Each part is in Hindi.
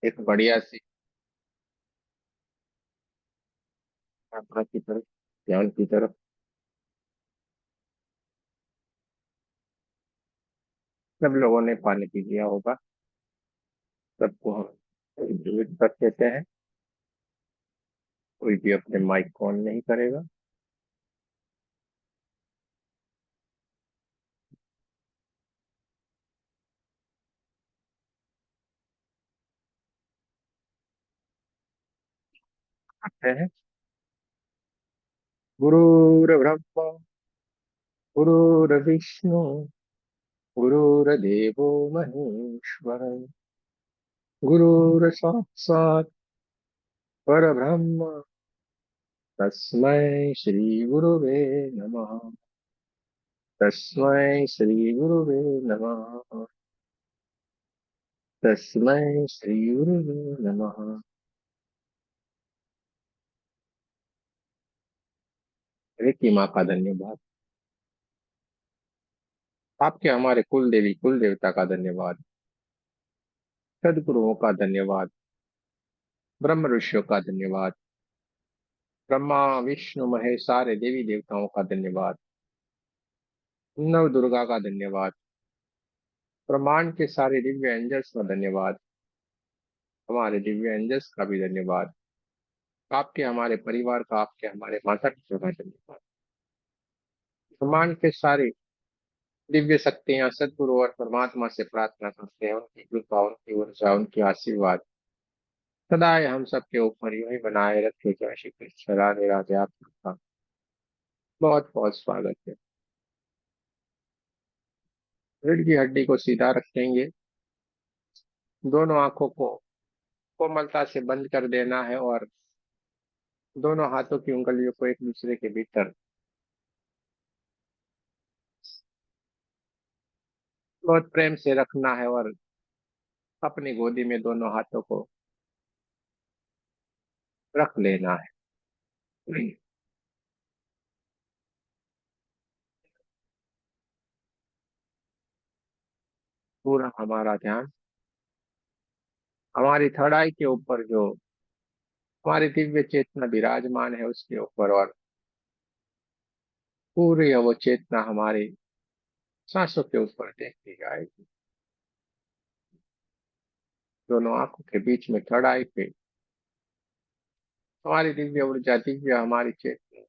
एक बढ़िया सी यात्रा की तरफ, ध्यान की तरफ। सब लोगों ने पानी पी लिया होगा। सबको हम इंट्रोड्यूस कर देते हैं। कोई भी अपने माइक को ऑन नहीं करेगा। आते हैं। गुरुर्ब्रह्मा गुरुर्विष्णु गुरुर्देवो महेश्वर, गुरुर्साक्षात् परब्रह्म, तस्मै श्री गुरुवे नमः। तस्मै श्री गुरुवे नमः। तस्मै श्री गुरुवे नमः। ऋषि माँ का धन्यवाद। आपके हमारे कुल देवी कुल देवता का धन्यवाद। सदगुरुओं का धन्यवाद। ब्रह्म ऋषियों का धन्यवाद। ब्रह्मा विष्णु महेश सारे देवी देवताओं का धन्यवाद। नव दुर्गा का धन्यवाद। ब्रह्मांड के सारे दिव्य एंजल्स का धन्यवाद। हमारे दिव्य एंजल्स का भी धन्यवाद। आपके हमारे परिवार का, आपके हमारे माता पिता का धन्यवाद। ब्रह्मांड के सारे दिव्य शक्तियां सदगुरु और परमात्मा से प्रार्थना करते हैं, उनकी कृपा, उनकी ऊर्जा, उनकी आशीर्वाद सदा हम सबके ऊपर यूं ही बनाए रखे। जय श्री कृष्ण, राधे राधे। आपका बहुत बहुत स्वागत है। रीढ़ की हड्डी को सीधा रखेंगे। दोनों आंखों को कोमलता से बंद कर देना है और दोनों हाथों की उंगलियों को एक दूसरे के भीतर बहुत प्रेम से रखना है और अपनी गोदी में दोनों हाथों को रख लेना है। पूरा हमारा ध्यान हमारी थर्ड आई के ऊपर, जो हमारी दिव्य चेतना विराजमान है उसके ऊपर, और पूरी वो चेतना हमारी सांसों के ऊपर देखती जाएगी। दोनों आंखों के बीच में थर्ड आई पे हमारी दिव्य ऊर्जा, दिव्य हमारी चेतना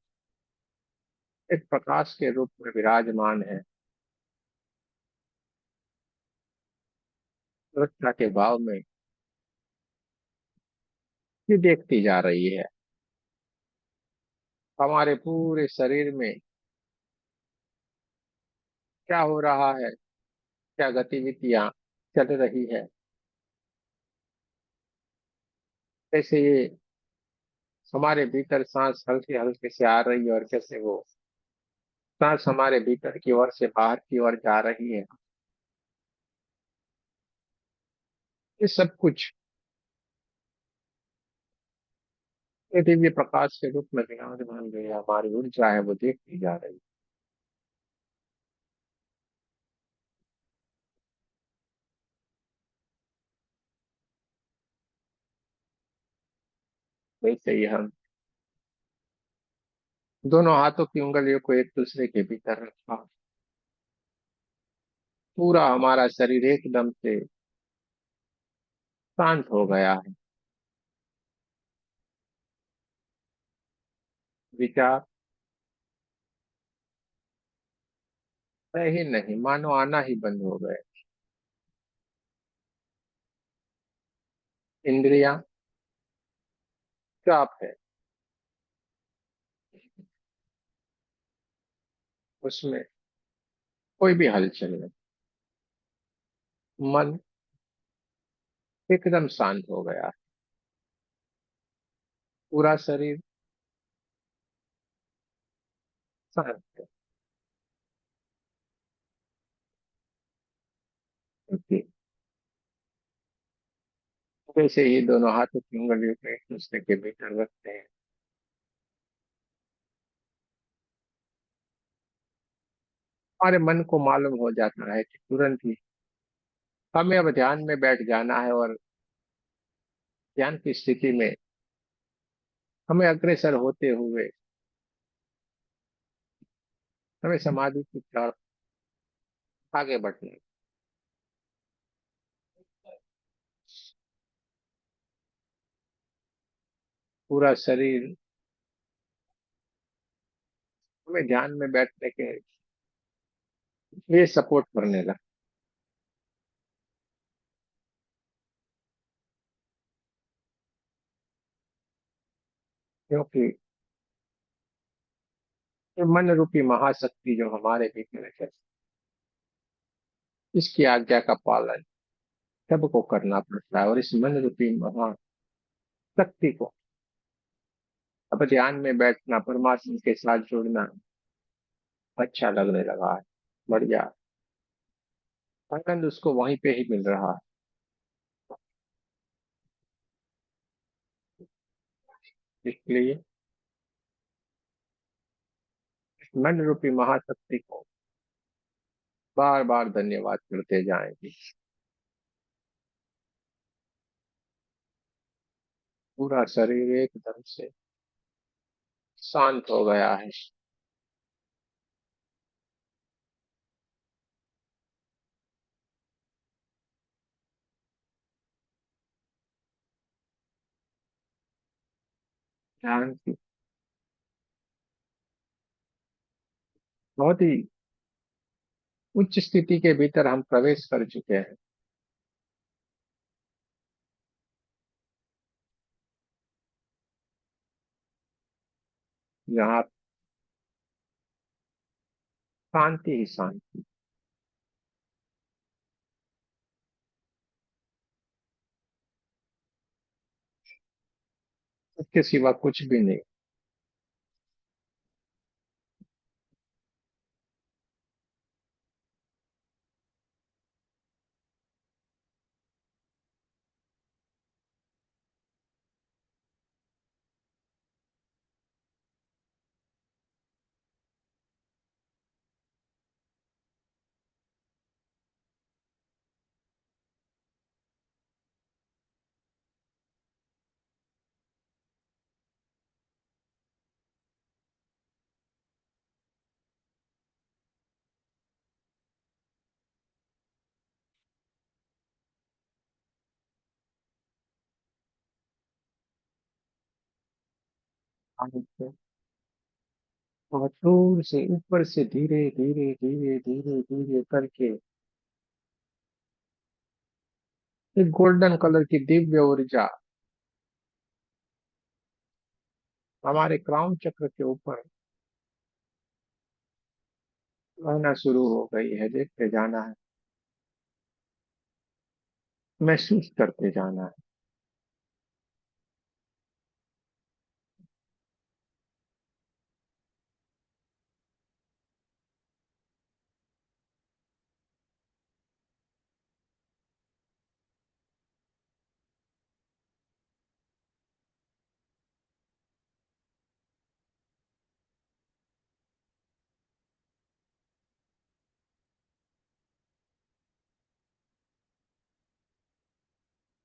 एक प्रकाश के रूप में विराजमान है। रक्षा के भाव में ये देखती जा रही है। हमारे पूरे शरीर में क्या हो रहा है, क्या गतिविधियां चल रही है, कैसे ये हमारे भीतर सांस हल्के हल्के से आ रही है और कैसे वो सांस हमारे भीतर की ओर से बाहर की ओर जा रही है। ये सब कुछ ये दिव्य प्रकाश के रूप में विराजमान जो है हमारी ऊर्जा है वो देखती जा रही है। वैसे ही हम दोनों हाथों की उंगलियों को एक दूसरे के भीतर रखा, पूरा हमारा शरीर एकदम से शांत हो गया है। विचार है ही नहीं, मानो आना ही बंद हो गए। इंद्रियां चाप है, उसमें कोई भी हलचल नहीं। मन एकदम शांत हो गया है। पूरा शरीर शांत है। क्योंकि जैसे ही दोनों हाथों की उंगलियों को एक दूसरे के भीतर रखते हैं, हमारे मन को मालूम हो जाता है कि तुरंत ही हमें अब ध्यान में बैठ जाना है और ध्यान की स्थिति में हमें अग्रसर होते हुए हमें समाधि की तरफ आगे बढ़ना है। पूरा शरीर हमें ध्यान में बैठने के लिए सपोर्ट करने लगा, क्योंकि ये मन रूपी महाशक्ति जो हमारे भीतर है, इसकी आज्ञा का पालन सबको करना पड़ता है। और इस मन रूपी महाशक्ति को अब ध्यान में बैठना, परमात्मा के साथ जुड़ना अच्छा लगने लगा है, बढ़िया। आनंद उसको वहीं पे ही मिल रहा है। इसलिए मन रूपी महाशक्ति को बार बार धन्यवाद करते जाएंगे। पूरा शरीर एकदम से शांत हो गया है। ध्यान की बहुत ही उच्च स्थिति के भीतर हम प्रवेश कर चुके हैं, जहाँ शांति ही शांति, इसके सिवा कुछ भी नहीं। आनंद से बहुत दूर से ऊपर से धीरे धीरे धीरे धीरे धीरे करके एक गोल्डन कलर की दिव्य ऊर्जा हमारे क्राउन चक्र के ऊपर बहना शुरू हो गई है। देखते जाना है, महसूस करते जाना है।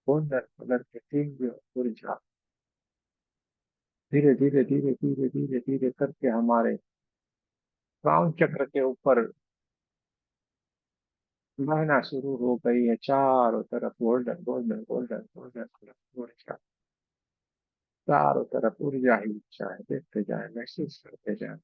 गोल्डन कलर की दिव्य ऊर्जा धीरे धीरे धीरे धीरे धीरे धीरे करके हमारे क्राउन चक्र के ऊपर बहना शुरू हो गई है। चारों तरफ golden golden golden golden colour ऊर्जा, चारों तरफ ऊर्जा ही ऊर्जा है। देखते जाए, महसूस करते जाए।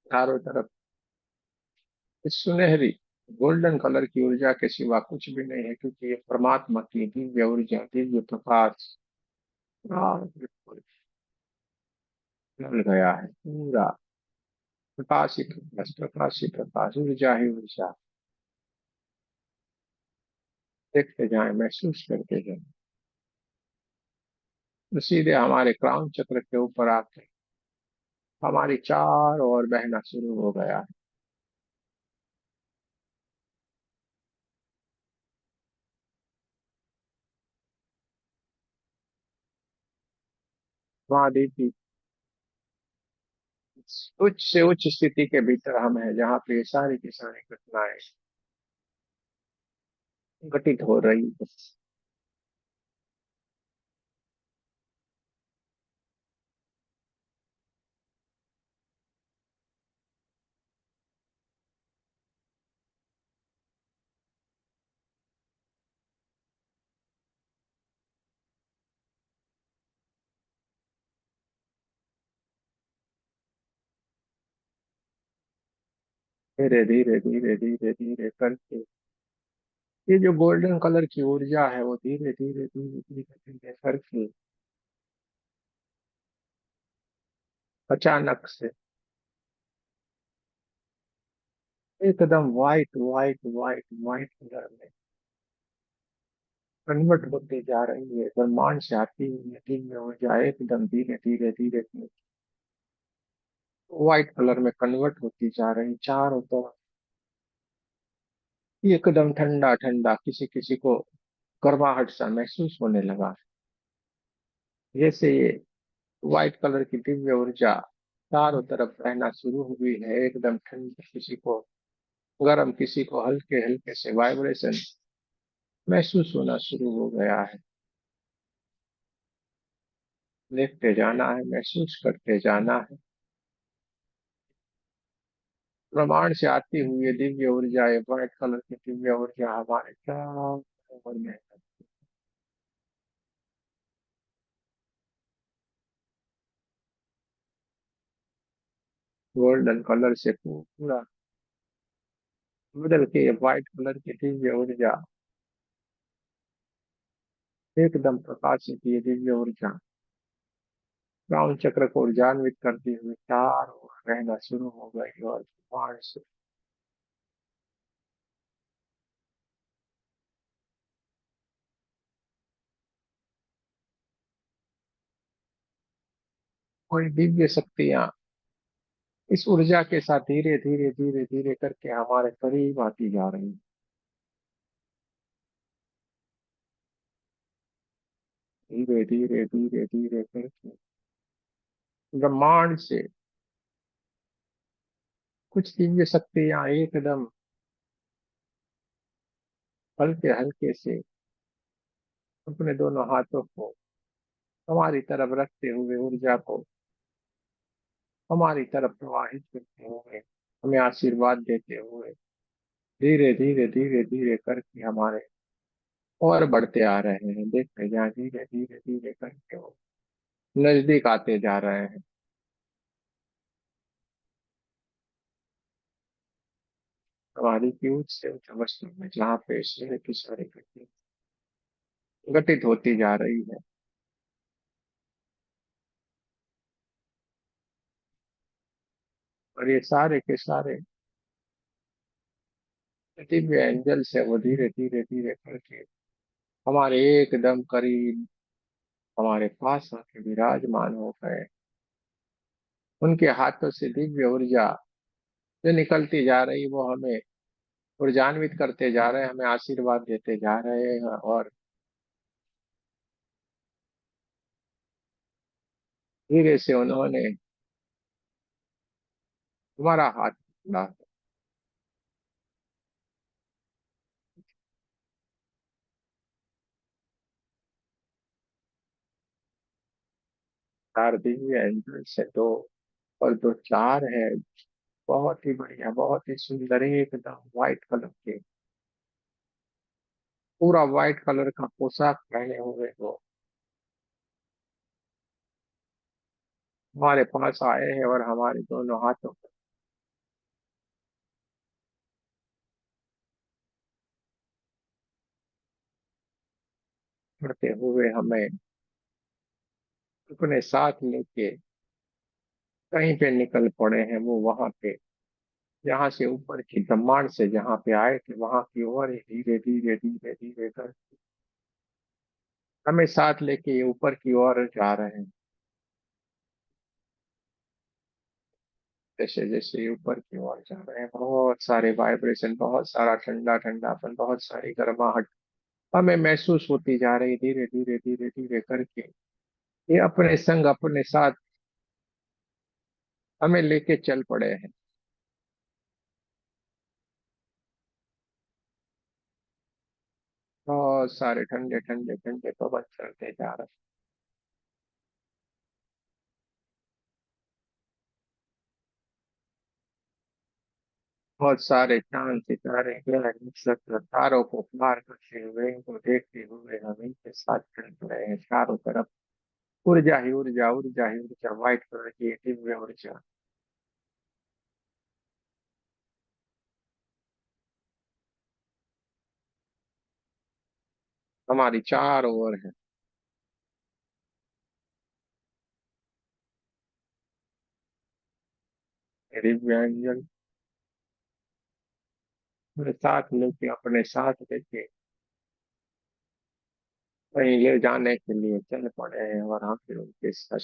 चारों तरफ इस सुनहरी गोल्डन कलर की ऊर्जा के सिवा कुछ भी नहीं है, क्योंकि ये परमात्मा की दिव्य ऊर्जा, दिव्य प्रकाश बिल्कुल जल गया है। पूरा प्रकाश ही प्रकाश, प्रकाश ही प्रकाश, ऊर्जा ही ऊर्जा। देखते जाए, महसूस करते जाए। तो सीधे हमारे क्राउन चक्र के ऊपर आके हमारी चार ओर बहना शुरू हो गया है। महाद्वीप की उच्च से उच्च स्थिति के भीतर हम हैं, जहाँ पे ये सारी की सारी घटनाएं घटित हो रही है। धीरे धीरे धीरे धीरे धीरे करके ये जो गोल्डन कलर की ऊर्जा है, वो धीरे धीरे धीरे धीरे धीरे करके अचानक से एकदम white white white white colour में कन्वर्ट होती जा रही है। ब्रह्मांड से आती हुई दिव्य ऊर्जा एकदम धीरे धीरे धीरे व्हाइट कलर में कन्वर्ट होती जा रही, चारों तरफ एकदम ठंडा ठंडा, किसी किसी को गर्माहट सा महसूस होने लगा। जैसे ये व्हाइट कलर की दिव्य ऊर्जा चारों तरफ बहना शुरू हुई है, एकदम ठंडी, किसी को गर्म, किसी को हल्के हल्के से वाइब्रेशन महसूस होना शुरू हो गया है। देखते जाना है, महसूस करते जाना है। ब्रह्मांड से आती हुई ये दिव्य ऊर्जा, ये व्हाइट कलर की दिव्य ऊर्जा हमारे चारों ओर में गोल्डन कलर से पूरा बदल के व्हाइट कलर की दिव्य ऊर्जा, एकदम प्रकाशित ये दिव्य ऊर्जा राउंड चक्र को ऊर्जान्वित करती हुई चारों ओर रहना शुरू हो गई। और ब्रह्मांड से कोई दिव्य शक्तियां इस ऊर्जा के साथ धीरे धीरे धीरे धीरे करके हमारे करीब आती जा रही, धीरे धीरे धीरे धीरे करके ब्रह्मांड से कुछ दिव्य शक्तियां एकदम हल्के हल्के से अपने दोनों हाथों को हमारी तरफ रखते हुए ऊर्जा को हमारी तरफ प्रवाहित करते हुए हमें आशीर्वाद देते हुए धीरे धीरे धीरे धीरे करके हमारे और बढ़ते आ रहे हैं। देखते जहाँ धीरे धीरे धीरे करके वो नजदीक आते जा रहे हैं। हमारी की उच्च से उच्च अवस्था में जहाँ पे सूर्य की सारी घटना घटित होती जा रही है। और ये सारे के सारे दिव्य एंजल्स है, वो धीरे धीरे धीरे करके हमारे एकदम करीब हमारे पास आके विराजमान हो गए। उनके हाथों से दिव्य ऊर्जा जो निकलती जा रही, वो हमें ऊर्जान्वित करते जा रहे हैं, हमें आशीर्वाद देते जा रहे हैं। और धीरे से उन्होंने हमारा हाथ पकड़ा। चार दिव्य एंजल से दो, और दो चार है, बहुत ही बढ़िया, बहुत ही सुंदर, एकदम व्हाइट कलर के, पूरा व्हाइट कलर का पोशाक पहने हुए वो हमारे पास आए हैं और हमारे दोनों हाथों को पकड़ते हुए हमें अपने साथ लेके कहीं पे निकल पड़े हैं। वो वहां पे जहाँ से ऊपर की ब्रह्मांड से जहाँ पे आए थे, वहां की ओर ही धीरे धीरे धीरे धीरे कर हमें साथ लेके ये ऊपर की ओर जा रहे हैं। जैसे जैसे ये ऊपर की ओर जा रहे हैं, बहुत सारे वाइब्रेशन, बहुत सारा ठंडा ठंडापन, बहुत सारी गर्माहट हमें महसूस होती जा रही, धीरे धीरे धीरे धीरे करके ये अपने संग अपने साथ हमें लेके चल पड़े हैं। बहुत सारे ठंडे ठंडे ठंडे पवन चलते जा रहे हैं। बहुत सारे चांद सितारे ग्रह नक्षत्र तारों को पार करते हुए इनको देखते हुए हम इनके साथ चल पड़े हैं चारों तरफ। ऊर्जा ही ऊर्जा, ऊर्जा ही ऊर्जा, व्हाइट कलर की दिव्य ऊर्जा हमारी चारों ओर है। दिव्यांजन मेरे साथ लेके अपने साथ लेके कहीं ले जाने के लिए चल पड़े हैं और हम फिर उनके साथ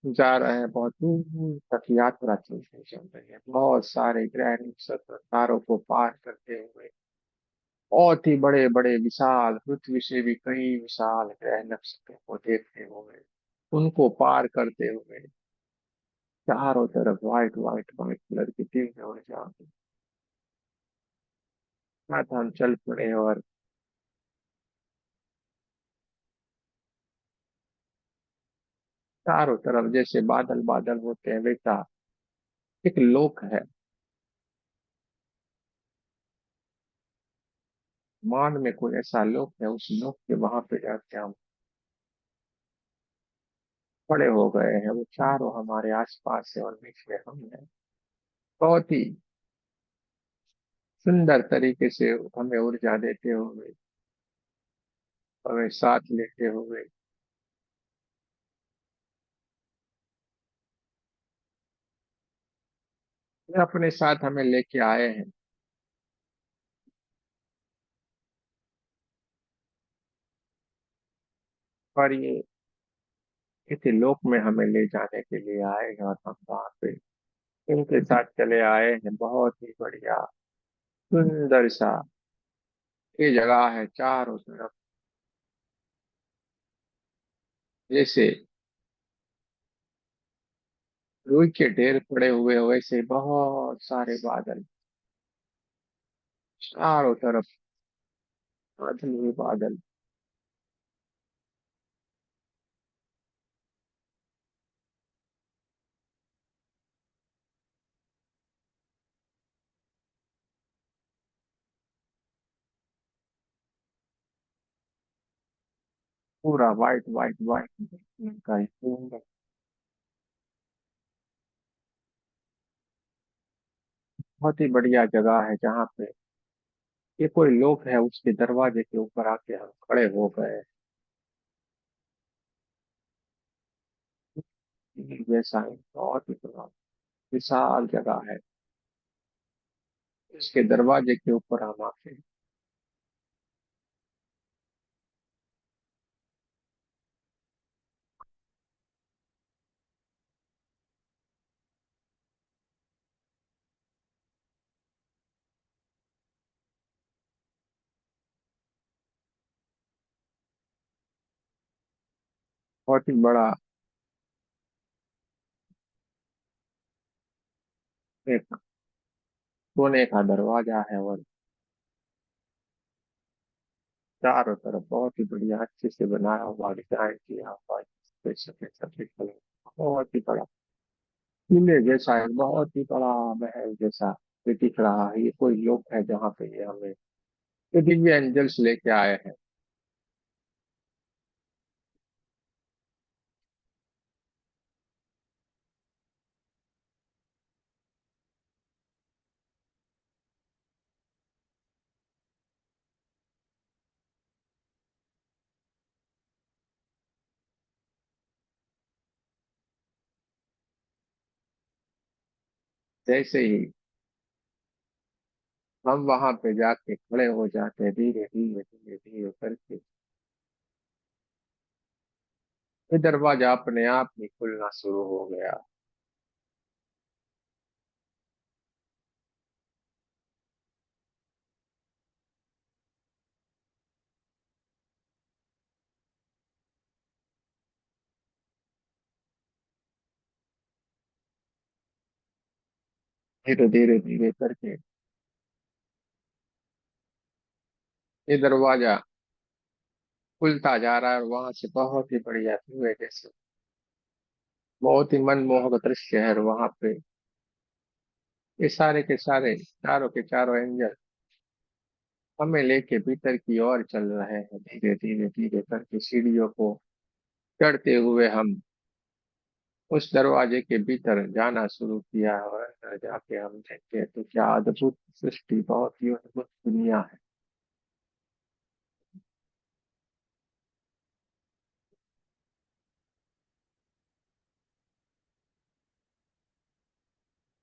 जा रहे हैं। बहुत दूर तक यात्रा चलते चल रही है, बहुत सारे ग्रह नक्षत्र तारों को पार करते हुए। बहुत ही बड़े बड़े विशाल, पृथ्वी से भी कई विशाल ग्रह नक्षत्रों को देखते हुए, उनको पार करते हुए चारों तरफ व्हाइट व्हाइट व्हाइट कलर की दिव्य ऊर्जा के साथ हम चल पड़े। और चारों तरफ जैसे बादल बादल होते हैं वैसा एक लोक है। मान में कोई ऐसा लोक है, उस लोक के वहां पे जाके हम खड़े हो गए हैं। वो चारों हमारे आसपास है और बीच में हम हैं। बहुत ही सुंदर तरीके से हमें ऊर्जा देते हुए, हमें साथ लेते हुए, ये अपने साथ हमें लेके आए हैं। और ये इस लोक में हमें ले जाने के लिए आए हैं और हम वहां पे इनके साथ चले आए हैं। बहुत ही बढ़िया सुंदर सा ये जगह है चारों तरफ। जैसे रुई के ढेर पड़े हुए हो वैसे बहुत सारे बादल चारों तरफ, बादल ही बादल। पूरा व्हाइट व्हाइट व्हाइट का ही सुंदर। बहुत ही बढ़िया जगह है जहाँ पे ये कोई लोग है उसके दरवाजे के ऊपर आके हम खड़े हो गए। जैसा ही बहुत ही बड़ा विशाल जगह है, इसके दरवाजे के ऊपर हम आके बहुत ही बड़ा एक सोने का दरवाजा है और चारों तरफ बहुत ही बढ़िया अच्छे से बनाया हुआ डिजाइन किया हुआ है। सफेद सफेद सफेद कलर, बहुत ही बड़ा किले जैसा है, बहुत ही बड़ा महल जैसा ये दिख रहा है। ये कोई लोग है जहाँ पे ये हमें ये दिव्य एंजल्स लेके आए हैं। जैसे ही हम वहां पे जाके खड़े हो जाते हैं, धीरे धीरे धीरे धीरे करके ये दरवाजा अपने आप ही खुलना शुरू हो गया। धीरे धीरे धीरे करके ये दरवाजा खुलता जा रहा है और वहां से बहुत ही बढ़िया व्यू है, जैसे बहुत ही मनमोहक दृश्य है। और वहां पे ये सारे के सारे चारों के चारों एंजल हमें लेके भीतर की ओर चल रहे हैं। धीरे धीरे धीरे करके सीढ़ियों को चढ़ते हुए हम उस दरवाजे के भीतर जाना शुरू किया, और अंदर जाके हम देखते तो क्या अद्भुत सृष्टि, बहुत ही अद्भुत दुनिया है।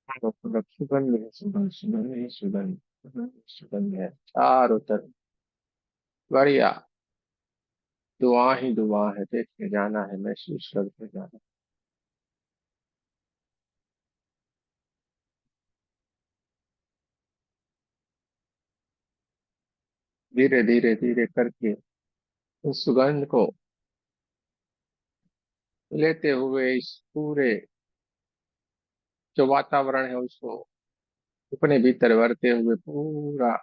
चारों तरफ सुगंध है, सुगंध सुगंध ही सुगंध, सुगंध सुगंध है चारों तरफ। बढ़िया, दुआ ही दुआ है, देखते जाना है, महसूस करते जाना है। धीरे धीरे धीरे करके उस सुगंध को लेते हुए इस पूरे जो वातावरण है उसको अपने भीतर भरते हुए पूरा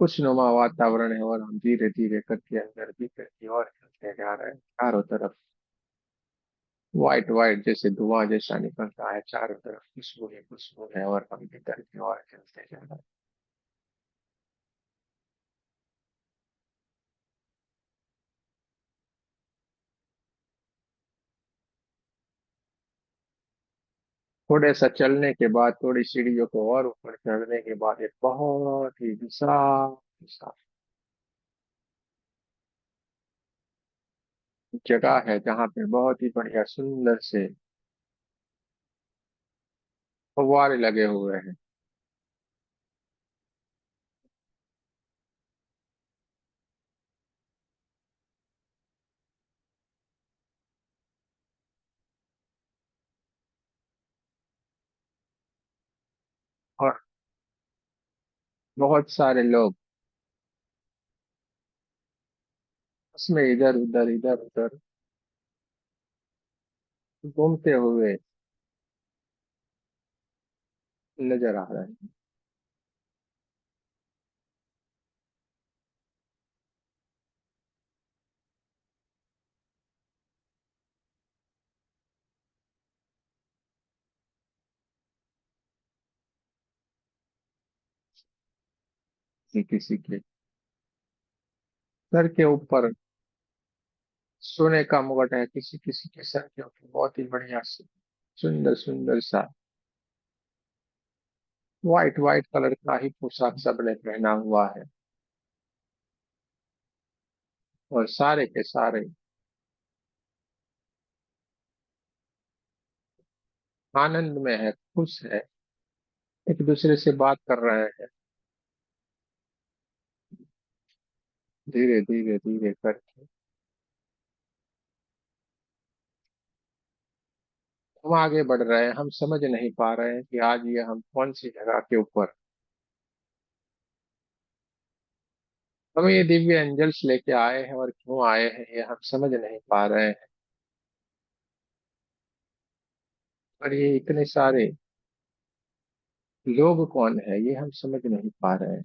खुशनुमा वातावरण है, और हम धीरे धीरे करके अंदर भीतर की ओर चलते जा रहे हैं। चारों तरफ व्हाइट व्हाइट जैसे धुआं जैसा निकलता है, चारों तरफ खुशबू ही खुशबू है, और हम भीतर की ओर चलते जा रहे हैं। थोड़े सा चलने के बाद, थोड़ी सीढ़ियों को और ऊपर चढ़ने के बाद, एक बहुत ही विशाल विशाल जगह है, जहाँ पे बहुत ही बढ़िया सुंदर से फव्वारे लगे हुए हैं। और बहुत सारे लोग उसमें इधर उधर घूमते हुए नजर आ रहे हैं। किसी किसी के सर के ऊपर सोने का मुकुट है, किसी किसी के सर के ऊपर बहुत ही बढ़िया सुंदर सुंदर सा व्हाइट व्हाइट कलर का ही पोशाक सबने पहना हुआ है, और सारे के सारे आनंद में है, खुश है, एक दूसरे से बात कर रहे हैं। धीरे धीरे धीरे करके हम आगे बढ़ रहे हैं, हम समझ नहीं पा रहे हैं कि आज ये हम कौन सी जगह के ऊपर हम ये दिव्य एंजल्स लेके आए हैं, और क्यों आए हैं ये हम समझ नहीं पा रहे हैं। और ये इतने सारे लोग कौन है ये हम समझ नहीं पा रहे हैं।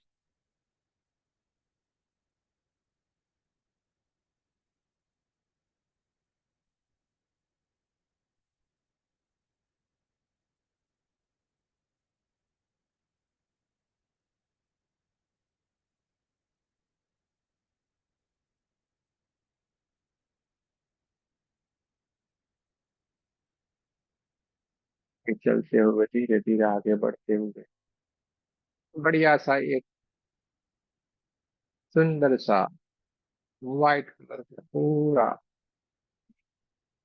कि चलते हुए धीरे धीरे आगे बढ़ते हुए बढ़िया सा एक सुंदर सा व्हाइट कलर का पूरा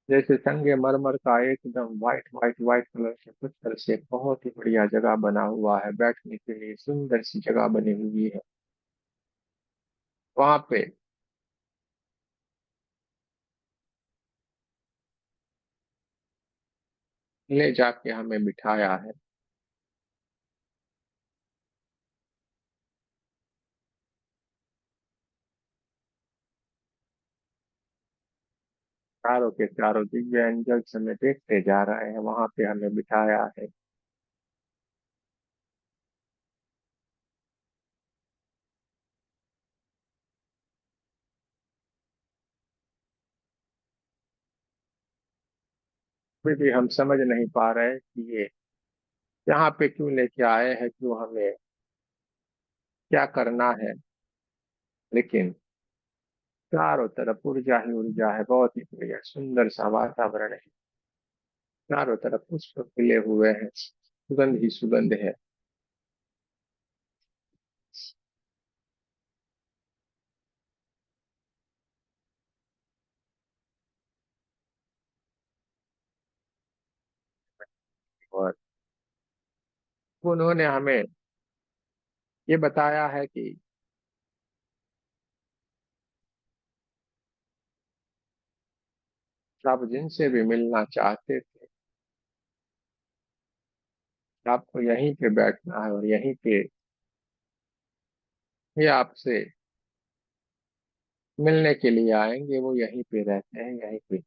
जैसे संगमरमर का एकदम व्हाइट व्हाइट व्हाइट कलर के पत्थर से बहुत ही बढ़िया जगह बना हुआ है, बैठने के लिए सुंदर सी जगह बनी हुई है। वहां पे ले जाके हमें बिठाया है। चारों के चारों दिव्य एंजल्स हमें देखते जा रहे हैं, वहां पे हमें बिठाया है। फिर भी हम समझ नहीं पा रहे कि ये यहाँ पे क्यों लेके आए हैं, क्यों हमें क्या करना है। लेकिन चारों तरफ ऊर्जा ही ऊर्जा है, बहुत ही बढ़िया सुंदर सा वातावरण है। चारों तरफ पुष्प खिले हुए हैं, सुगंध ही सुगंध है। और उन्होंने हमें ये बताया है कि आप जिनसे भी मिलना चाहते थे, आपको यहीं पे बैठना है और यहीं पे ये आपसे मिलने के लिए आएंगे। वो यहीं पे रहते हैं, यहीं पे।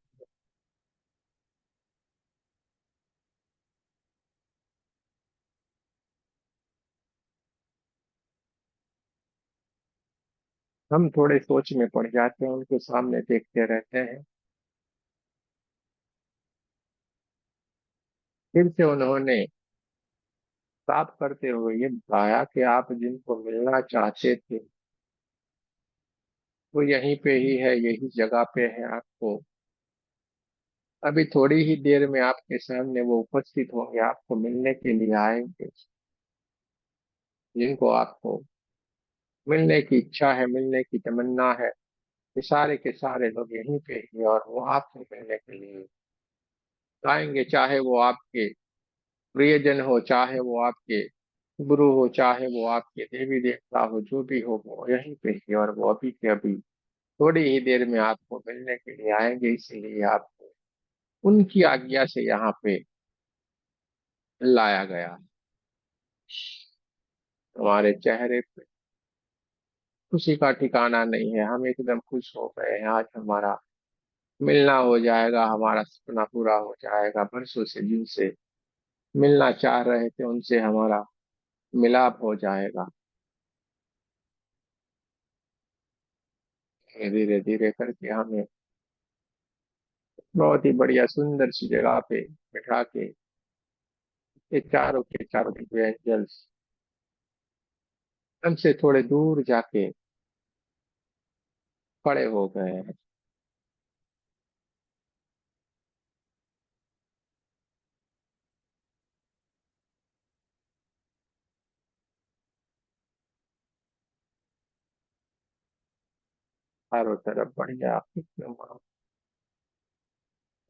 हम थोड़े सोच में पड़ जाते हैं, उनके सामने देखते रहते हैं। फिर से उन्होंने साफ करते हुए ये बताया कि आप जिनको मिलना चाहते थे, वो यहीं पे ही है, यही जगह पे है। आपको अभी थोड़ी ही देर में आपके सामने वो उपस्थित होंगे, आपको मिलने के लिए आएंगे। जिनको आपको मिलने की इच्छा है, मिलने की तमन्ना है, ये सारे के सारे लोग यहीं पे ही, और वो आपसे मिलने के लिए आएंगे। चाहे वो आपके प्रियजन हो, चाहे वो आपके गुरु हो, चाहे वो आपके देवी देवता हो, जो भी हो, वो यहीं पे ही, और वो अभी के अभी थोड़ी ही देर में आपको मिलने के लिए आएंगे। इसीलिए आपको उनकी आज्ञा से यहाँ पे लाया गया। हमारे चेहरे पे खुशी का ठिकाना नहीं है, हम एकदम खुश हो गए हैं। आज हमारा मिलना हो जाएगा, हमारा सपना पूरा हो जाएगा। बरसों से जिनसे मिलना चाह रहे थे, उनसे हमारा मिलाप हो जाएगा। धीरे धीरे करके हमें बहुत ही बढ़िया सुंदर सी जगह पे बिठा के के चारों दिव्य एंजल्स हमसे थोड़े दूर जाके खड़े हो गए हैं। चारों तरफ बढ़िया एकदम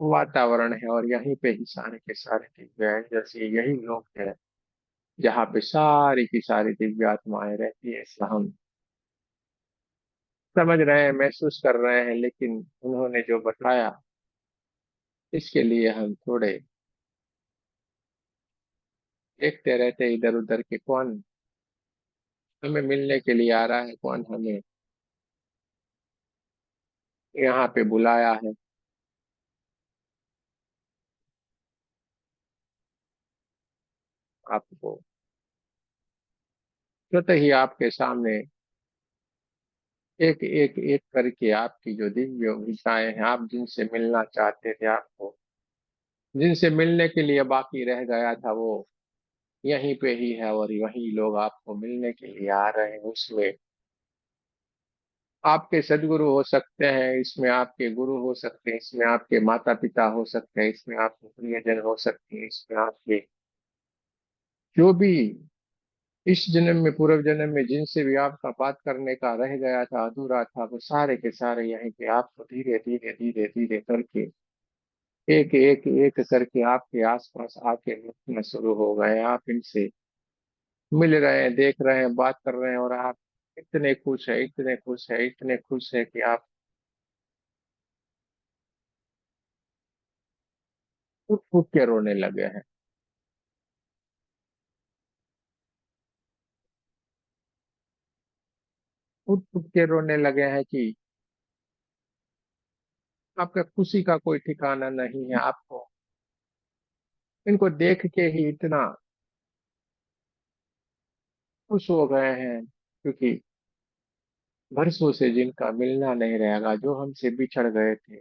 वातावरण है, और यहीं पे ही सारे के सारे दिव्य एंजल्स, यही लोग हैं जहाँ पे सारी की सारी दिव्य आत्माएं रहती है। ऐसा हम समझ रहे हैं, महसूस कर रहे हैं। लेकिन उन्होंने जो बताया, इसके लिए हम थोड़े देखते रहते इधर उधर के कौन हमें मिलने के लिए आ रहा है, कौन हमें यहाँ पे बुलाया है। आपको स्वतः ही आपके सामने एक एक एक करके आपकी जो दिव्य विचाएं हैं, आप जिनसे मिलना चाहते थे, आपको जिनसे मिलने के लिए बाकी रह गया था, वो यहीं पे ही है, और वही लोग आपको मिलने के लिए आ रहे हैं। उसमें आपके सदगुरु हो सकते हैं, इसमें आपके गुरु हो सकते हैं, इसमें आपके माता पिता हो सकते हैं, इसमें आपके प्रियजन हो सकते हैं, इसमें आपके जो भी इस जन्म में, पूर्व जन्म में जिनसे भी आपका बात करने का रह गया था, अधूरा था, वो सारे के सारे यहीं पे आपको धीरे धीरे धीरे धीरे करके एक करके आपके आसपास आके मिलना शुरू हो गए। आप इनसे मिल रहे हैं, देख रहे हैं, बात कर रहे हैं, और आप इतने खुश है, इतने खुश है, इतने खुश है कि आप उठ उठ के रोने लगे हैं। उठ उठ के रोने लगे हैं कि आपका खुशी का कोई ठिकाना नहीं है। आपको इनको देख के ही इतना खुश हो गए हैं, क्योंकि बरसों से जिनका मिलना नहीं रहेगा, जो हमसे बिछड़ गए थे,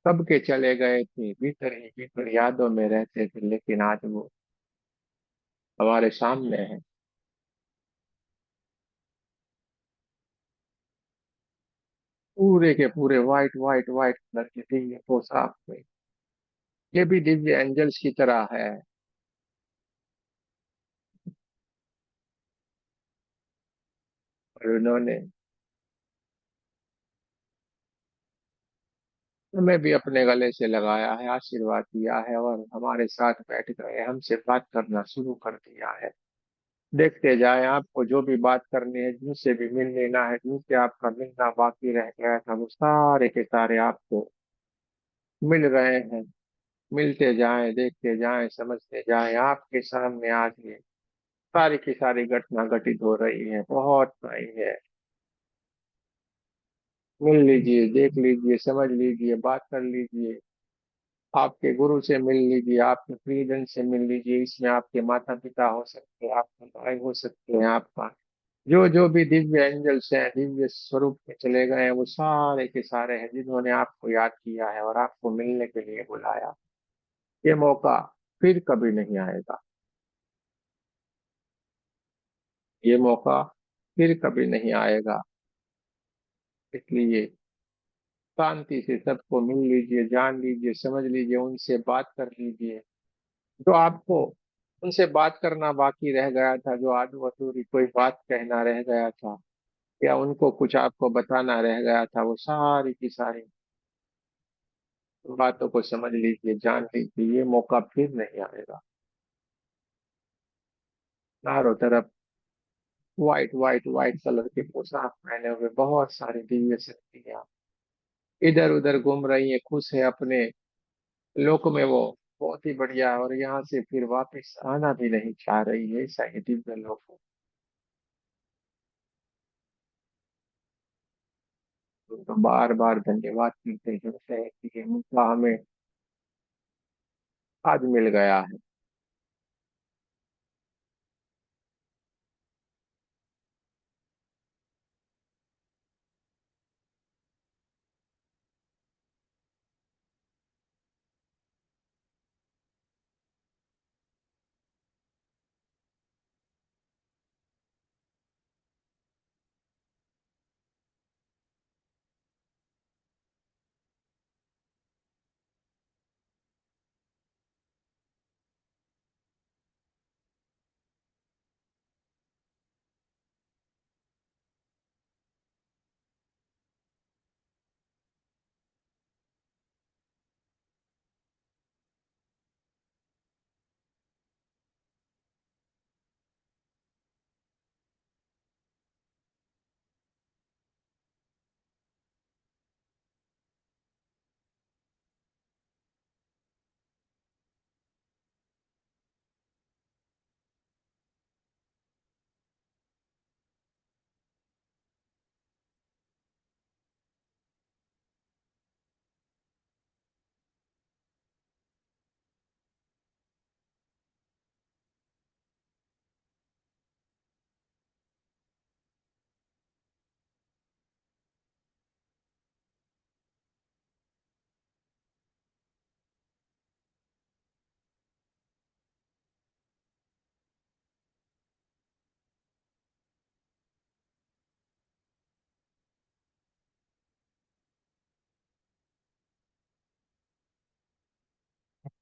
कब के चले गए थे, भीतर ही भीतर यादों में रहते थे, लेकिन आज वो हमारे सामने है। पूरे के पूरे वाइट वाइट वाइट कलर के दिव्य पोशाक में, ये भी दिव्य एंजल्स की तरह है। और उन्होंने हमें भी अपने गले से लगाया है, आशीर्वाद दिया है और हमारे साथ बैठ गए, हमसे बात करना शुरू कर दिया है। देखते जाए, आपको जो भी बात करनी है, जिनसे भी मिल लेना है, जिनसे आपका मिलना बाकी रह गया था, वो सारे के सारे आपको मिल रहे हैं। मिलते जाएं, देखते जाएं, समझते जाएं, आपके सामने आज ये सारी की सारी घटना घटित हो रही है, बहुत सही है। मिल लीजिए, देख लीजिए, समझ लीजिए, बात कर लीजिए, आपके गुरु से मिल लीजिए, आपके प्रियजन से मिल लीजिए। इसमें आपके माता पिता हो सकते हैं, आपके भाई हो सकते हैं, आपका जो जो भी दिव्य एंजल्स हैं, दिव्य स्वरूप में चले गए हैं, वो सारे के सारे हैं जिन्होंने आपको याद किया है और आपको मिलने के लिए बुलाया। ये मौका फिर कभी नहीं आएगा। ये मौका फिर कभी नहीं आएगा। इसलिए शांति से सबको मिल लीजिए, जान लीजिए, समझ लीजिए, उनसे बात कर लीजिए। जो आपको उनसे बात करना बाकी रह गया था, जो आधू अधूरी कोई बात कहना रह गया था, या उनको कुछ आपको बताना रह गया था, वो सारी की सारी बातों को समझ लीजिए, जान लीजिए। ये मौका फिर नहीं आएगा। चारों तरफ व्हाइट व्हाइट व्हाइट कलर के पोशाक पहने हुए बहुत सारी दिव्य शक्तियां इधर उधर घूम रही है, खुश है अपने लोक में वो। बहुत ही बढ़िया। और यहाँ से फिर वापस आना भी नहीं चाह रही है, ऐसा ही दिव्य लोक है। तो बार बार धन्यवाद करते हैं कि ये मौका हमें आज मिल गया है।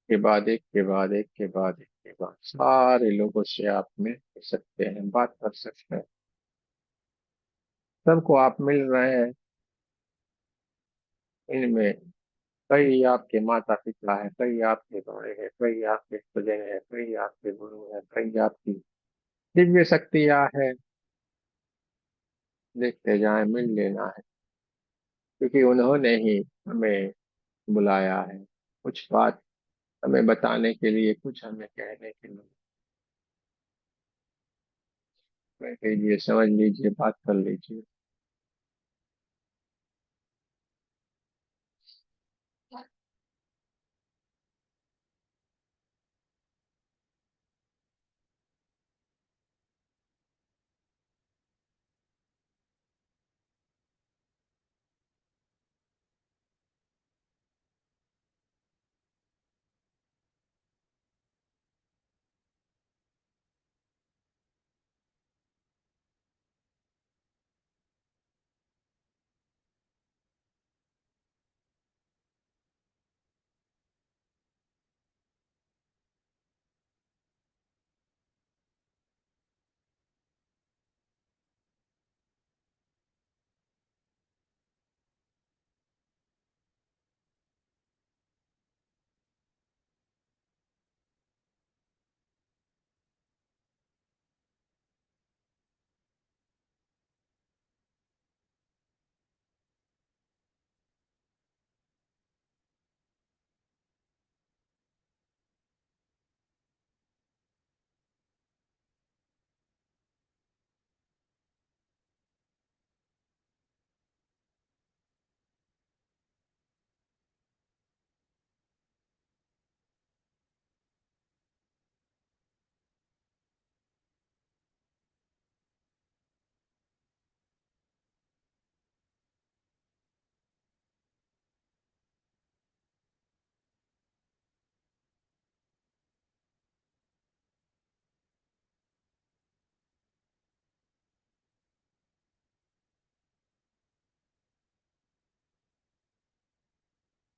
के बाद एक के बाद एक के बाद एक के बाद सारे लोगों से आप मिल सकते हैं, बात कर सकते हैं। सबको आप मिल रहे हैं। इनमें कई आपके माता पिता है, कई आपके बड़े हैं, कई आपके स्वजन है, कई आपके गुरु है, कई आपकी दिव्य शक्तियां है। देखते जाएं, मिल लेना है, क्योंकि उन्होंने ही हमें बुलाया है। कुछ बात हमें बताने के लिए, कुछ हमें कहने के लिए। बैठ लीजिए, समझ लीजिए, बात कर लीजिए।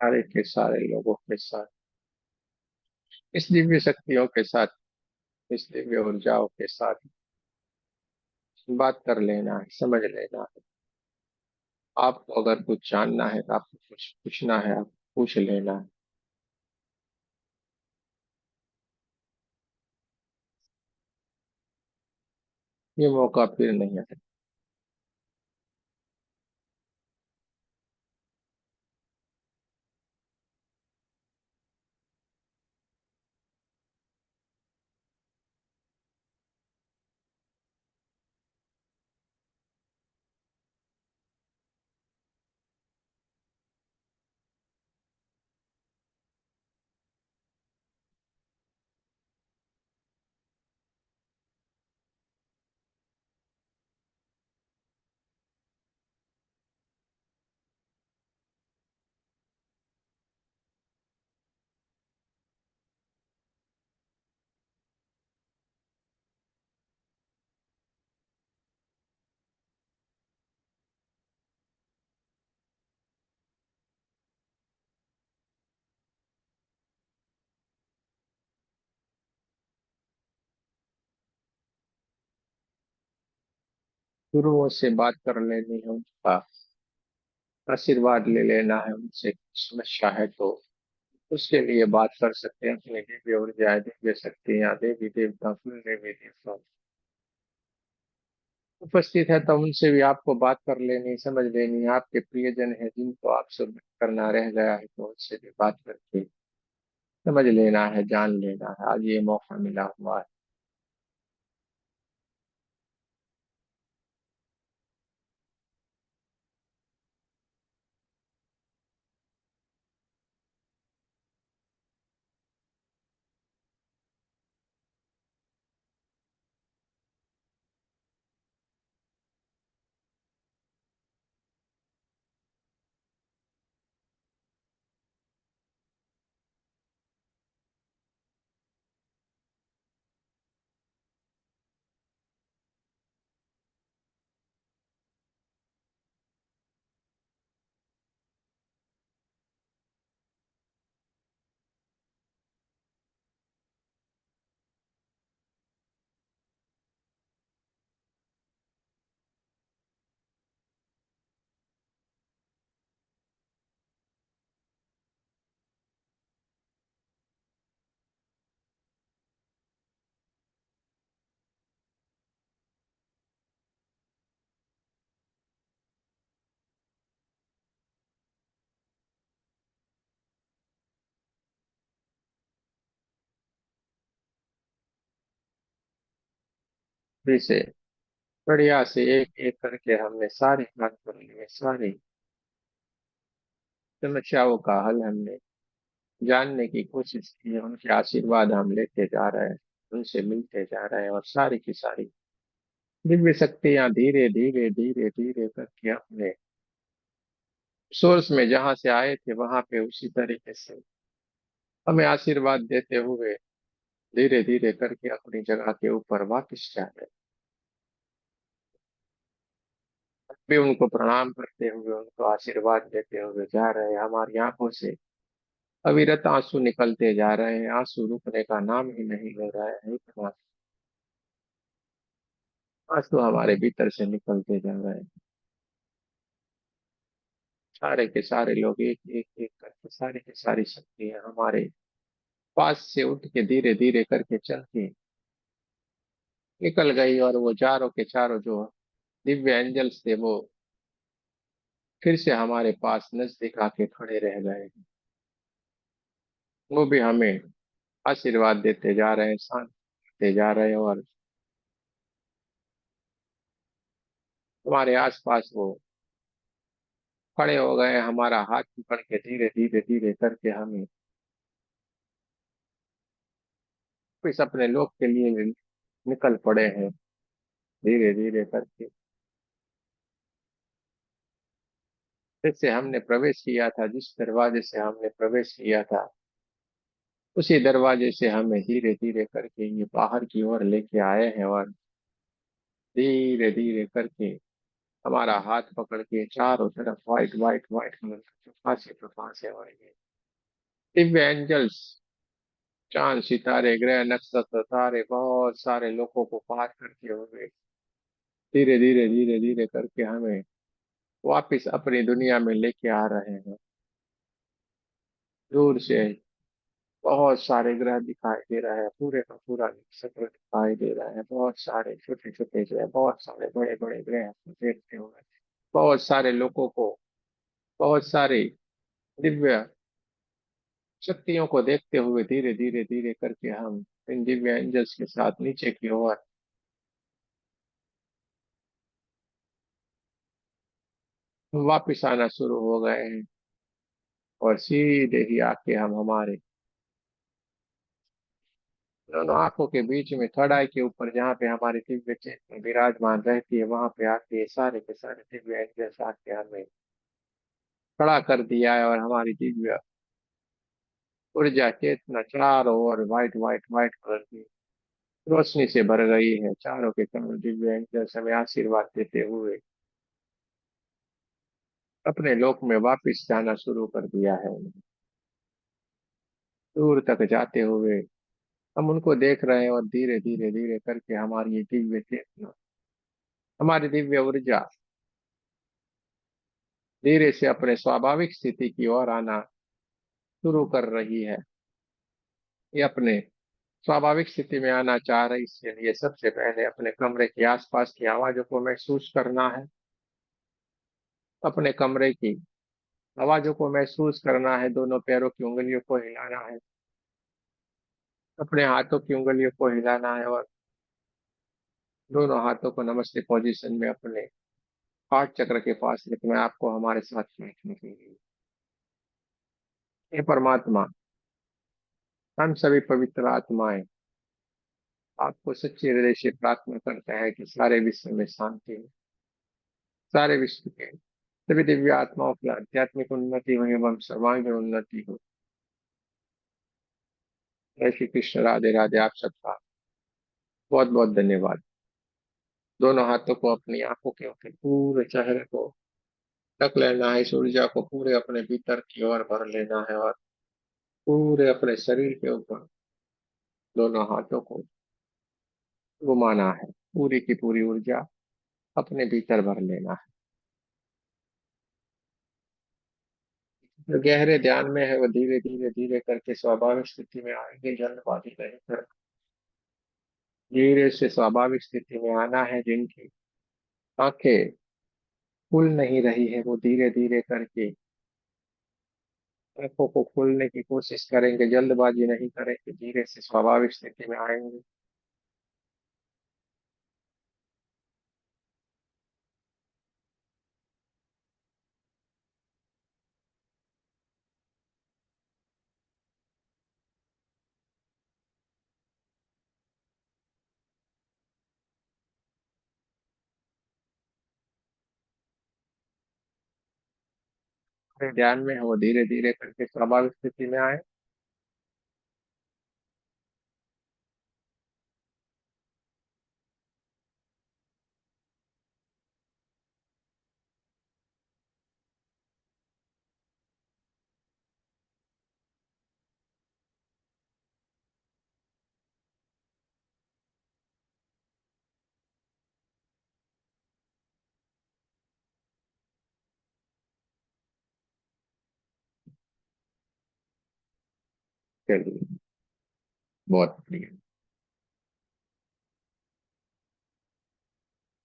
सारे के सारे लोगों के साथ, इस दिव्य शक्तियों के साथ, इस दिव्य ऊर्जाओं के साथ बात कर लेना है, समझ लेना है। आपको अगर कुछ जानना है तो आपको कुछ पूछना है, आप पूछ लेना है। ये मौका फिर नहीं आता। गुरुओं से बात कर लेनी है, उनका आशीर्वाद ले लेना है, उनसे कुछ समस्या है तो उसके लिए बात कर सकते हैं। अपनी दिव्य ऊर्जा, दिव्य शक्तियाँ, देवी देवता, कुल देवी देवता उपस्थित है तो उनसे भी आपको बात कर लेनी, समझ लेनी है। आपके प्रियजन है जिनको आपसे करना रह गया है तो उनसे भी बात करके समझ लेना है, जान लेना है। आज ये मौका मिला हुआ है। फिर से बढ़िया से एक एक करके हमने सारे बात कर लिए, सारी समस्याओं का हल हमने जानने की कोशिश की है। उनके आशीर्वाद हम लेते जा रहे हैं, उनसे मिलते जा रहे हैं और सारी की सारी दिव्य शक्तियां धीरे धीरे धीरे धीरे करके अपने सोर्स में जहां से आए थे वहां पे उसी तरीके से हमें आशीर्वाद देते हुए धीरे धीरे करके अपनी जगह के ऊपर वापस जा रहे हैं। भी उनको प्रणाम करते हुए, उनको आशीर्वाद देते हुए जा रहे हैं। हमारी आंखों से अविरत आंसू निकलते जा रहे हैं, आंसू रुकने का नाम ही नहीं ले रहा है। इतना आंसू हमारे भीतर से निकलते जा रहे हैं। सारे के सारे लोग एक एक एक करके, सारी की सारी शक्तियां हमारे पास से उठ के धीरे धीरे करके चल के निकल गई और वो चारों के चारों जो दिव्य एंजल्स थे वो फिर से हमारे पास नजदीक आके खड़े रह गए। वो भी हमें आशीर्वाद देते जा रहे हैं, शांत देते जा रहे हैं और हमारे आसपास वो खड़े हो गए, हमारा हाथ पकड़ के धीरे धीरे धीरे करके हमें इस अपने लोक के लिए निकल पड़े हैं। धीरे धीरे करके फिर से हमने प्रवेश किया था, जिस दरवाजे से हमने प्रवेश किया था उसी दरवाजे से हमें धीरे धीरे करके ये बाहर की ओर लेके आए हैं और धीरे धीरे करके हमारा हाथ पकड़ के चारों तरफ व्हाइट व्हाइट व्हाइट कलर के फांसे पे फांसे होंगे। दिव्य एंजल्स, चांद सितारे ग्रह नक्षत्र तारे बहुत सारे लोगों को पार करते हुए धीरे धीरे धीरे धीरे करके हमें वापिस अपनी दुनिया में लेके आ रहे हैं। दूर से बहुत सारे ग्रह दिखाई दे रहे हैं, पूरे का पूरा नक्षत्र दिखाई दे रहा है, बहुत सारे छोटे छोटे ग्रह, बहुत सारे बड़े बड़े ग्रह को देखते हुए बहुत सारे लोगों को, बहुत सारी दिव्य शक्तियों को देखते हुए धीरे धीरे धीरे करके हम इन दिव्य एंजल्स के साथ नीचे की ओर वापिस आना शुरू हो गए हैं। और सीधे ही आके हम हमारे दोनों आंखों के बीच में थड़ाई के ऊपर जहाँ पे हमारी दिव्य चेतना विराजमान रहती है, वहां पे आके ये सारे के सारे दिव्य एंजल्स आके हमें खड़ा कर दिया है। और हमारी दिव्य ऊर्जा चेतना चारों ओर व्हाइट व्हाइट व्हाइट कलर की रोशनी से भर गई है। चारों के चारों दिव्य एंजल्स हमें आशीर्वाद देते हुए अपने लोक में वापिस जाना शुरू कर दिया है। दूर तक जाते हुए हम उनको देख रहे हैं और धीरे धीरे धीरे करके हमारी ये दिव्य चेतना, हमारी दिव्य ऊर्जा धीरे से अपने स्वाभाविक स्थिति की ओर आना शुरू कर रही है। ये अपने स्वाभाविक स्थिति में आना चाह रही, इसके लिए सबसे पहले अपने कमरे के आसपास की आवाजों को महसूस करना है। अपने कमरे की आवाजों को महसूस करना है, दोनों पैरों की उंगलियों को हिलाना है, अपने हाथों की उंगलियों को हिलाना है और दोनों हाथों को नमस्ते पोजीशन में अपने हार्ट चक्र के पास रखना है, आपको हमारे साथ बैठने के लिए। हे परमात्मा, हम सभी पवित्र आत्माएं आपको सच्चे हृदय से प्रार्थना करते हैं कि सारे विश्व में शांति हो, सारे विश्व के सभी दिव्य आत्माओं की आध्यात्मिक उन्नति हो एवं सर्वांगीण उन्नति हो। जय श्री कृष्ण, राधे राधे। आप सबका बहुत बहुत धन्यवाद। दोनों हाथों को अपनी आंखों के ऊपर पूरे चेहरे को ढक लेना है, इस ऊर्जा को पूरे अपने भीतर की ओर भर लेना है और पूरे अपने शरीर के ऊपर दोनों हाथों को घुमाना है। पूरी की पूरी ऊर्जा अपने भीतर भर लेना है। जो गहरे ध्यान में है वो धीरे धीरे धीरे करके स्वाभाविक स्थिति में आएंगे, जल्दबाजी नहीं कर, धीरे से स्वाभाविक स्थिति में आना है। जिनकी आंखें खुल नहीं रही है वो धीरे धीरे करके आंखों को खोलने की कोशिश करेंगे, जल्दबाजी नहीं करेंगे, धीरे से स्वाभाविक स्थिति में आएंगे। अपने ध्यान में है वो धीरे धीरे करके स्वाभाविक स्थिति में आए। चलिए, बहुत बढ़िया।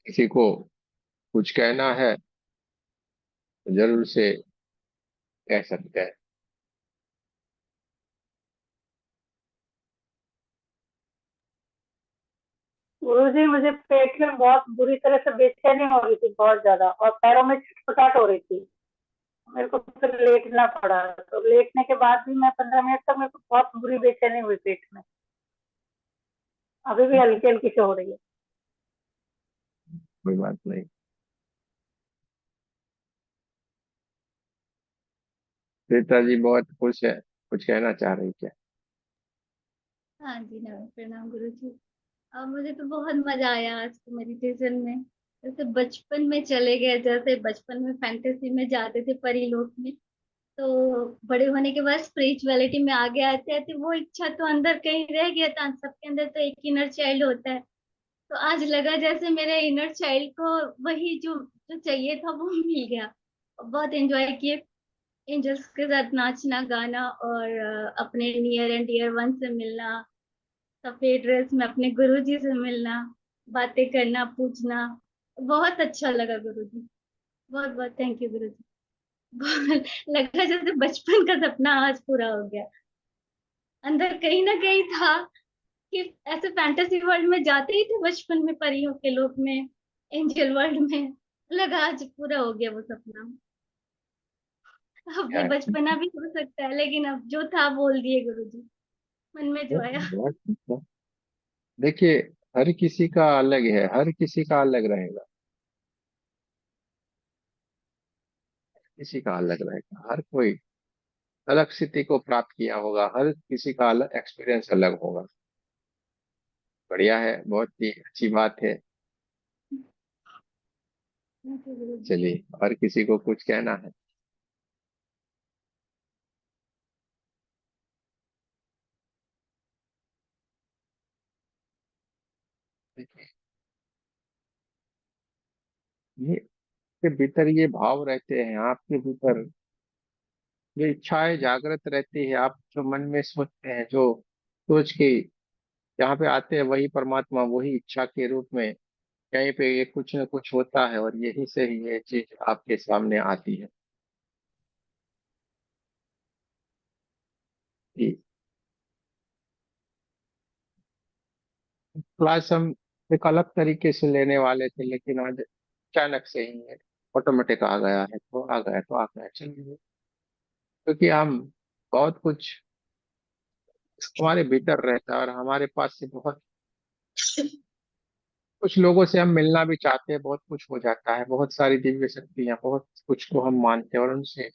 किसी को कुछ कहना है तो जरूर से कह सकते हैं। गुरुजी, मुझे पेट में बहुत बुरी तरह से बेचैनी हो रही थी, बहुत ज्यादा, और पैरों में छटपटाहट हो रही थी। मेरे को फिर लेटना पड़ा, तो लेटने के बाद भी मैं 15 मिनट तक, मेरे को बहुत बुरी बेचैनी हुई पेट में। अभी भी हल्की हल्की से हो रही है। कोई बात नहीं। सीता जी बहुत खुश है, कुछ कहना चाह रही क्या? हाँ जी, प्रणाम गुरु जी। मुझे तो बहुत मजा आया आज के मेडिटेशन में। जैसे बचपन में चले गए, जैसे बचपन में फैंटेसी में जाते थे परी लोक में, तो बड़े होने के बाद स्पिरिचुअलिटी में आगे आते आते वो इच्छा तो अंदर कहीं रह गया था। सबके अंदर तो एक इनर चाइल्ड होता है। तो आज लगा जैसे मेरे इनर चाइल्ड को वही जो जो चाहिए था वो मिल गया। और बहुत एंजॉय किए एंजल्स के साथ, नाचना गाना, और अपने नियर एंड डियर वन से मिलना, सफेद ड्रेस में अपने गुरुजी से मिलना, बातें करना, पूछना। बहुत अच्छा लगा गुरुजी। बहुत बहुत थैंक यू गुरुजी। बहुत लगा जैसे बचपन का सपना आज पूरा हो गया। अंदर कहीं ना कहीं था कि ऐसे फैंटेसी वर्ल्ड में जाते ही थे बचपन में, परियों के लोक में, एंजल वर्ल्ड में। लगा आज पूरा हो गया वो सपना। अब वो क्या है? बचपना भी हो सकता है, लेकिन अब जो था बोल दिए गुरुजी, मन में जो आया। बहुत अच्छा। देखिए, हर किसी का अलग है, हर किसी का अलग रहेगा, किसी का अलग रहेगा, हर कोई अलग स्थिति को प्राप्त किया होगा, हर किसी का अलग एक्सपीरियंस अलग होगा। बढ़िया है, बहुत ही अच्छी बात है। थैंक यू गुरुजी। चलिए, और किसी को कुछ कहना है? देखिए, ये के भीतर ये भाव रहते हैं, आपके भीतर जो इच्छाएं जागृत रहती है, आप जो मन में सोचते हैं, जो सोच के यहाँ पे आते हैं, वही परमात्मा वही इच्छा के रूप में कहीं पे ये कुछ न कुछ होता है, और यही से ही ये चीज आपके सामने आती है। कि क्लास हम एक अलग तरीके से लेने वाले थे, लेकिन आज अचानक से ही ऑटोमेटिक आ गया है, तो आ गया तो आ गया, चलिए। क्योंकि हम बहुत कुछ हमारे भीतर रहता है, और हमारे पास से बहुत कुछ लोगों से हम मिलना भी चाहते हैं, बहुत कुछ हो जाता है, बहुत सारी दिव्य शक्तियां, बहुत कुछ को हम मानते हैं, और उनसे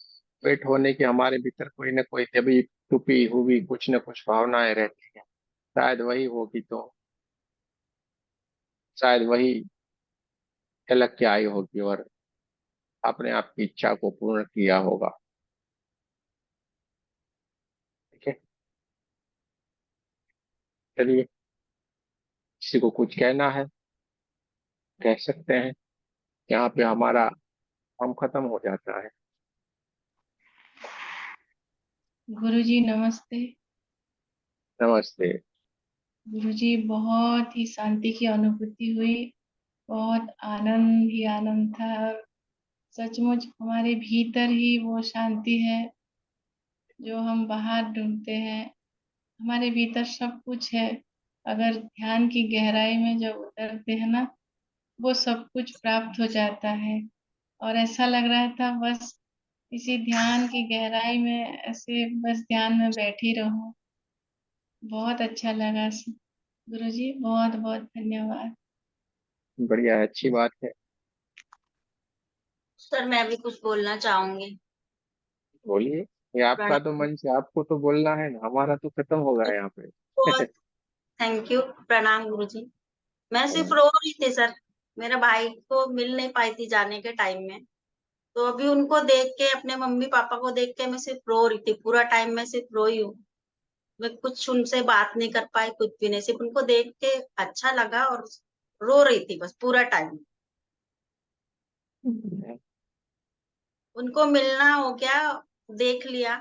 वेट होने की हमारे भीतर कोई ना कोई दबी टुपी हुई कुछ न कुछ भावनाएं रहती हैं। शायद वही होगी, तो शायद वही झलक के आई होगी, और आपने आपकी इच्छा को पूर्ण किया होगा। ठीक है, चलिए, किसी को कुछ कहना है कह सकते हैं। यहाँ पे हमारा काम खत्म हो जाता है। गुरुजी नमस्ते। नमस्ते। गुरुजी बहुत ही शांति की अनुभूति हुई, बहुत आनंद ही आनंद था। और सचमुच हमारे भीतर ही वो शांति है जो हम बाहर ढूंढते हैं। हमारे भीतर सब कुछ है। अगर ध्यान की गहराई में जब उतरते हैं ना, वो सब कुछ प्राप्त हो जाता है। और ऐसा लग रहा था बस इसी ध्यान की गहराई में ऐसे बस ध्यान में बैठी रहूं। बहुत अच्छा लगा। गुरुजी बहुत बहुत धन्यवाद। बढ़िया है, अच्छी बात है। सर मैं भी कुछ बोलना चाहूंगी। बोलिए। ये आपका तो प्रणाम। मन से आपको तो बोलना है ना, हमारा तो खत्म हो गया यहाँ पे। बहुत थैंक यू। प्रणाम गुरुजी। मैं सिर्फ रो रही थी सर। मेरे भाई को मिल नहीं पाई थी जाने के टाइम में। तो अभी उनको देख के, अपने मम्मी पापा को देख के मैं सिर्फ रो रही थी। पूरा टाइम मैं सिर्फ रोई हूँ। मैं कुछ उनसे बात नहीं कर पाई, कुछ भी नहीं, सिर्फ उनको देख के अच्छा लगा और रो रही थी बस पूरा टाइम। उनको मिलना हो गया, देख लिया।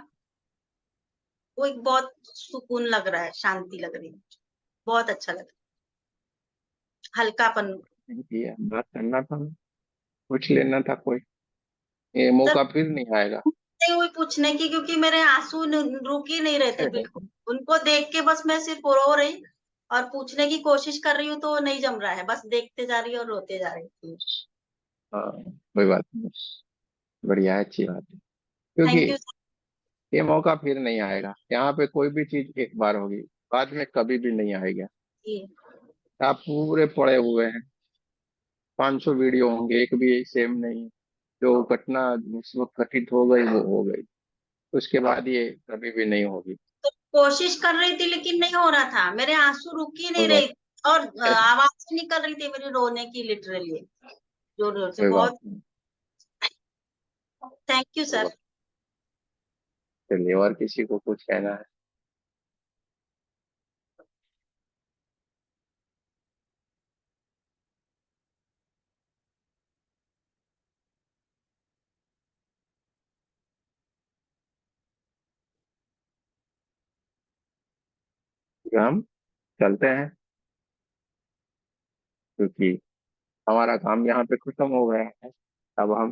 वो एक बहुत सुकून लग रहा है, शांति लग रही है, बहुत अच्छा लग रहा है, हल्कापन। किया बात करना था, पूछ लेना था कोई, ये सर मौका फिर नहीं आएगा। नहीं हुई पूछने की, क्योंकि मेरे आंसू रुक ही नहीं रहे थे बिल्कुल। उनको देख के बस मैं सिर्फ रो रही और पूछने की कोशिश कर रही हूँ, तो वो नहीं जम रहा है, बस देखते जा रही है और रोते जा रही थी। हाँ, कोई बात नहीं, बढ़िया है, अच्छी बात है। क्योंकि थैंक यू ये मौका फिर नहीं आएगा, यहाँ पे कोई भी चीज एक बार होगी, बाद में कभी भी नहीं आएगा। जी। आप पूरे पड़े हुए हैं, 500 वीडियो होंगे, एक भी सेम नहीं। जो घटना उस वक्त घटित हो गई वो हो गई, उसके बाद ये कभी भी नहीं होगी। तो कोशिश कर रही थी लेकिन नहीं हो रहा था, मेरे आंसू रुक ही कोई नहीं बात रही और आवाज ही निकल रही थी मेरी रोने की, लिटरली। जोर जोर से कोई बात बहुत नहीं। Thank you sir. चलिए, और किसी को कुछ कहना है? कि हम चलते हैं, क्योंकि हमारा काम यहाँ पे खत्म हो गया है। अब हम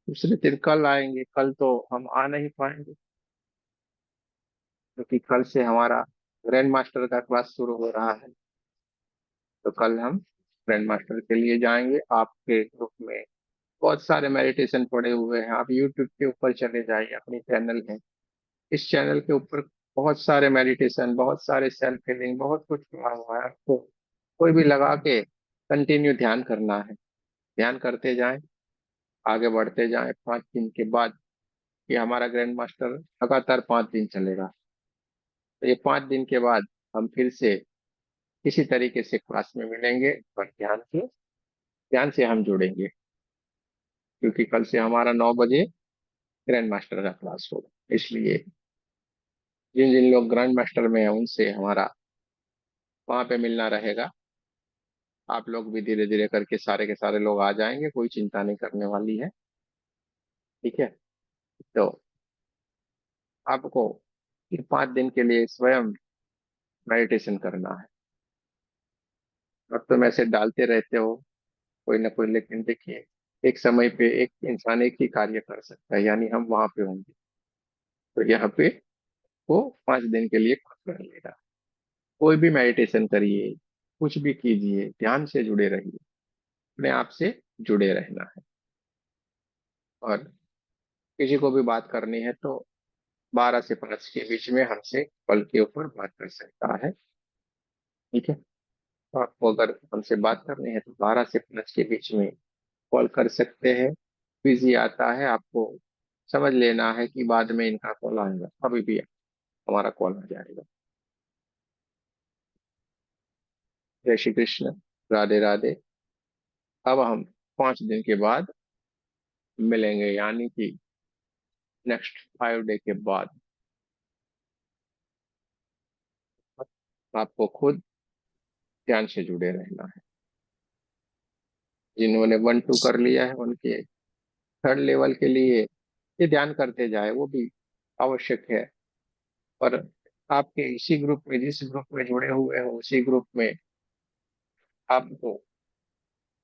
दूसरे दिन कल आएंगे। कल तो हम आ नहीं पाएंगे, क्योंकि कल से हमारा ग्रैंड मास्टर का क्लास शुरू हो रहा है। तो कल हम ग्रैंड मास्टर के लिए जाएंगे। आपके ग्रुप में बहुत सारे मेडिटेशन पड़े हुए हैं। आप यूट्यूब के ऊपर चले जाइए, अपनी चैनल है, इस चैनल के ऊपर बहुत सारे मेडिटेशन, बहुत सारे सेल्फ हीलिंग, बहुत कुछ पड़ा हुआ है। आपको कोई भी लगा के कंटिन्यू ध्यान करना है। ध्यान करते जाएं, आगे बढ़ते जाएं। 5 दिन के बाद ये हमारा ग्रैंड मास्टर लगातार 5 दिन चलेगा। तो ये 5 दिन के बाद हम फिर से किसी तरीके से क्लास में मिलेंगे, पर ध्यान से हम जुड़ेंगे, क्योंकि कल से हमारा 9 बजे ग्रैंड मास्टर का क्लास होगा। इसलिए जिन जिन लोग ग्रैंड मास्टर में हैं उनसे हमारा वहां पे मिलना रहेगा। आप लोग भी धीरे धीरे करके सारे के सारे लोग आ जाएंगे, कोई चिंता नहीं करने वाली है। ठीक है। तो आपको ये 5 दिन के लिए स्वयं मेडिटेशन करना है। अब तो मैसेज डालते रहते हो कोई ना कोई, लेकिन देखिए, एक समय पे एक इंसान एक ही कार्य कर सकता है, यानी हम वहां पे होंगे। तो यहाँ पे वो 5 दिन के लिए खुद कर लेगा। कोई भी मेडिटेशन करिए, कुछ भी कीजिए, ध्यान से जुड़े रहिए, अपने आप से जुड़े रहना है। और किसी को भी बात करनी है तो 12 से 5 के बीच में हमसे कॉल के ऊपर बात कर सकता है। ठीक है। तो आपको अगर हमसे बात करनी है तो 12 से 5 के बीच में कॉल कर सकते हैं। बिजी आता है, आपको समझ लेना है कि बाद में इनका कॉल आएगा, अभी भी हमारा कॉल आ जाएगा। जय श्री कृष्ण। राधे राधे। अब हम 5 दिन के बाद मिलेंगे, यानी कि नेक्स्ट 5 डे के बाद। आपको खुद ध्यान से जुड़े रहना है। जिन्होंने 1 2 कर लिया है उनके 3rd लेवल के लिए ये ध्यान करते जाए, वो भी आवश्यक है। और आपके इसी ग्रुप में, जिस ग्रुप में जुड़े हुए हो, उसी ग्रुप में आपको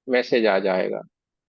मैसेज आ जाएगा